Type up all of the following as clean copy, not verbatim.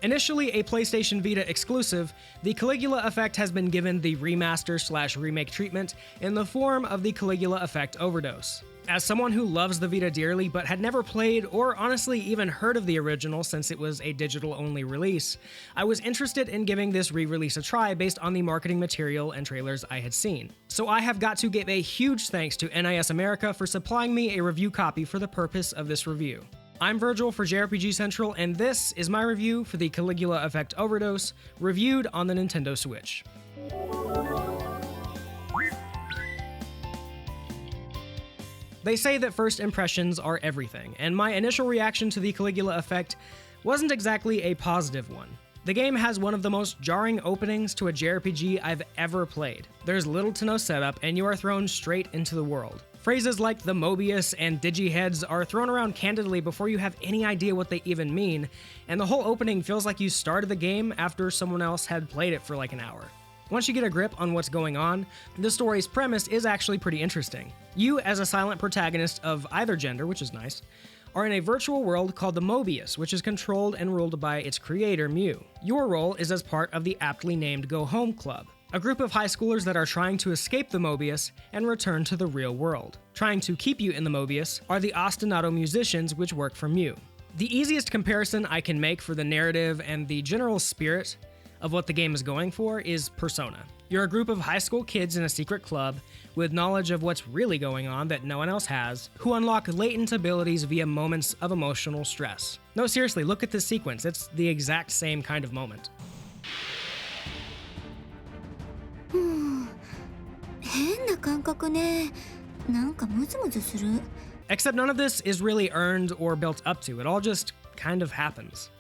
Initially a PlayStation Vita exclusive, the Caligula Effect has been given the remaster/remake treatment in the form of the Caligula Effect Overdose. As someone who loves the Vita dearly but had never played or honestly even heard of the original since it was a digital-only release, I was interested in giving this re-release a try based on the marketing material and trailers I had seen. So I have got to give a huge thanks to NIS America for supplying me a review copy for the purpose of this review. I'm Virgil for JRPG Central, and this is my review for the Caligula Effect Overdose, reviewed on the Nintendo Switch. They say that first impressions are everything, and my initial reaction to the Caligula Effect wasn't exactly a positive one. The game has one of the most jarring openings to a JRPG I've ever played. There's little to no setup, and you are thrown straight into the world. Phrases like the Mobius and Digiheads are thrown around candidly before you have any idea what they even mean, and the whole opening feels like you started the game after someone else had played it for like an hour. Once you get a grip on what's going on, the story's premise is actually pretty interesting. You, as a silent protagonist of either gender, which is nice, are in a virtual world called the Mobius, which is controlled and ruled by its creator, Mew. Your role is as part of the aptly named Go Home Club, a group of high schoolers that are trying to escape the Mobius and return to the real world. Trying to keep you in the Mobius are the ostinato musicians which work for Mew. The easiest comparison I can make for the narrative and the general spirit of what the game is going for is Persona. You're a group of high school kids in a secret club with knowledge of what's really going on that no one else has, who unlock latent abilities via moments of emotional stress. No, seriously, look at this sequence. It's the exact same kind of moment. Except none of this is really earned or built up to. It all just kind of happens.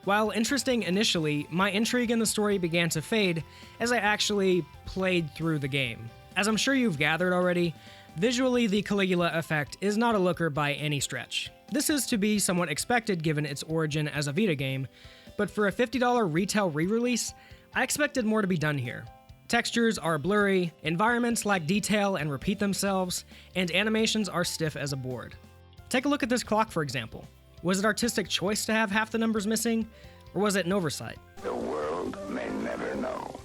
While interesting initially, my intrigue in the story began to fade as I actually played through the game. As I'm sure you've gathered already, visually the Caligula Effect is not a looker by any stretch. This is to be somewhat expected given its origin as a Vita game, but for a $50 retail re-release, I expected more to be done here. Textures are blurry, environments lack detail and repeat themselves, and animations are stiff as a board. Take a look at this clock, for example. Was it artistic choice to have half the numbers missing, or was it an oversight? The world may never know.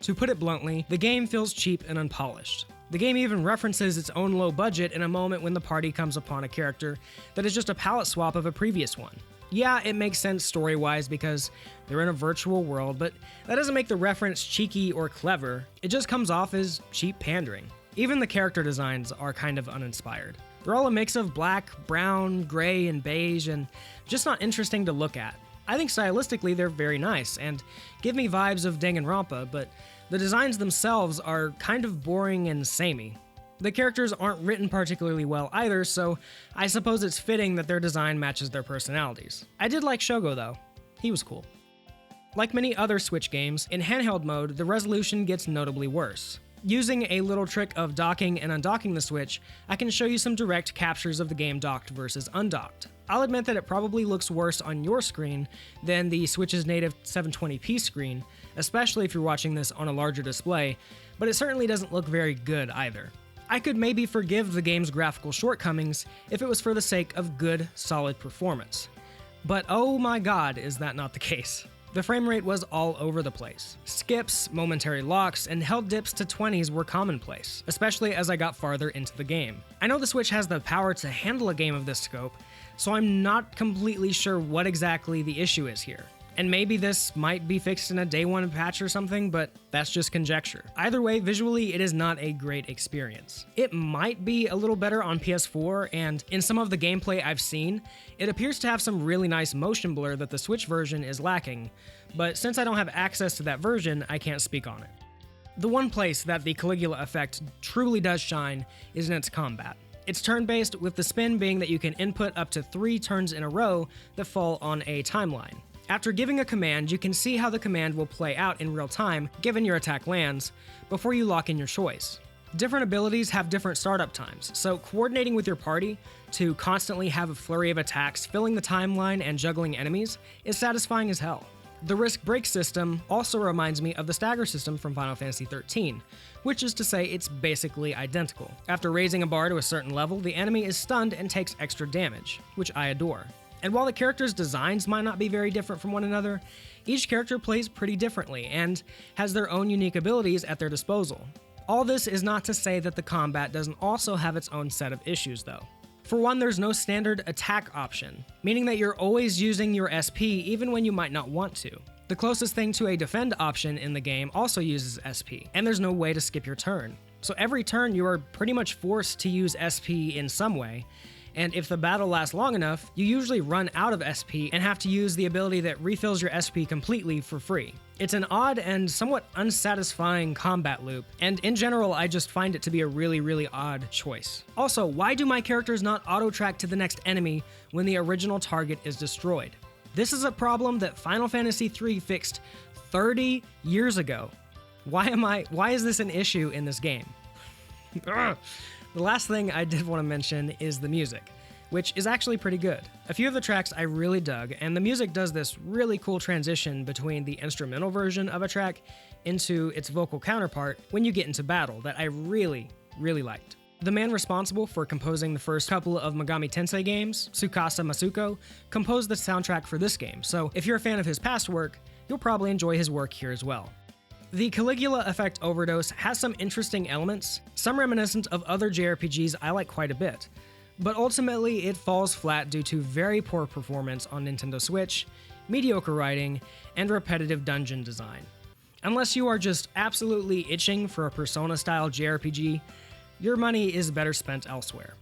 To put it bluntly, the game feels cheap and unpolished. The game even references its own low budget in a moment when the party comes upon a character that is just a palette swap of a previous one. Yeah, it makes sense story-wise because they're in a virtual world, but that doesn't make the reference cheeky or clever. It just comes off as cheap pandering. Even the character designs are kind of uninspired. They're all a mix of black, brown, gray, and beige, and just not interesting to look at. I think stylistically they're very nice, and give me vibes of Danganronpa, but the designs themselves are kind of boring and samey. The characters aren't written particularly well either, so I suppose it's fitting that their design matches their personalities. I did like Shogo though. He was cool. Like many other Switch games, in handheld mode, the resolution gets notably worse. Using a little trick of docking and undocking the Switch, I can show you some direct captures of the game docked versus undocked. I'll admit that it probably looks worse on your screen than the Switch's native 720p screen, especially if you're watching this on a larger display, but it certainly doesn't look very good either. I could maybe forgive the game's graphical shortcomings if it was for the sake of good, solid performance. But oh my god, is that not the case. The frame rate was all over the place. Skips, momentary locks, and held dips to 20s were commonplace, especially as I got farther into the game. I know the Switch has the power to handle a game of this scope, so I'm not completely sure what exactly the issue is here. And maybe this might be fixed in a day one patch or something, but that's just conjecture. Either way, visually, it is not a great experience. It might be a little better on PS4, and in some of the gameplay I've seen, it appears to have some really nice motion blur that the Switch version is lacking, but since I don't have access to that version, I can't speak on it. The one place that the Caligula Effect truly does shine is in its combat. It's turn-based, with the spin being that you can input up to 3 turns in a row that fall on a timeline. After giving a command, you can see how the command will play out in real time, given your attack lands, before you lock in your choice. Different abilities have different startup times, so coordinating with your party to constantly have a flurry of attacks filling the timeline and juggling enemies is satisfying as hell. The risk break system also reminds me of the stagger system from Final Fantasy XIII, which is to say it's basically identical. After raising a bar to a certain level, the enemy is stunned and takes extra damage, which I adore. And while the characters' designs might not be very different from one another, each character plays pretty differently and has their own unique abilities at their disposal. All this is not to say that the combat doesn't also have its own set of issues though. For one, there's no standard attack option, meaning that you're always using your SP even when you might not want to. The closest thing to a defend option in the game also uses SP, and there's no way to skip your turn. So every turn you are pretty much forced to use SP in some way, and if the battle lasts long enough, you usually run out of SP and have to use the ability that refills your SP completely for free. It's an odd and somewhat unsatisfying combat loop, and in general I just find it to be a really odd choice. Also, why do my characters not auto-track to the next enemy when the original target is destroyed? This is a problem that Final Fantasy III fixed 30 years ago. Why is this an issue in this game? The last thing I did want to mention is the music, which is actually pretty good. A few of the tracks I really dug, and the music does this really cool transition between the instrumental version of a track into its vocal counterpart when you get into battle that I really liked. The man responsible for composing the first couple of Megami Tensei games, Tsukasa Masuko, composed the soundtrack for this game, so if you're a fan of his past work, you'll probably enjoy his work here as well. The Caligula Effect Overdose has some interesting elements, some reminiscent of other JRPGs I like quite a bit, but ultimately it falls flat due to very poor performance on Nintendo Switch, mediocre writing, and repetitive dungeon design. Unless you are just absolutely itching for a Persona-style JRPG, your money is better spent elsewhere.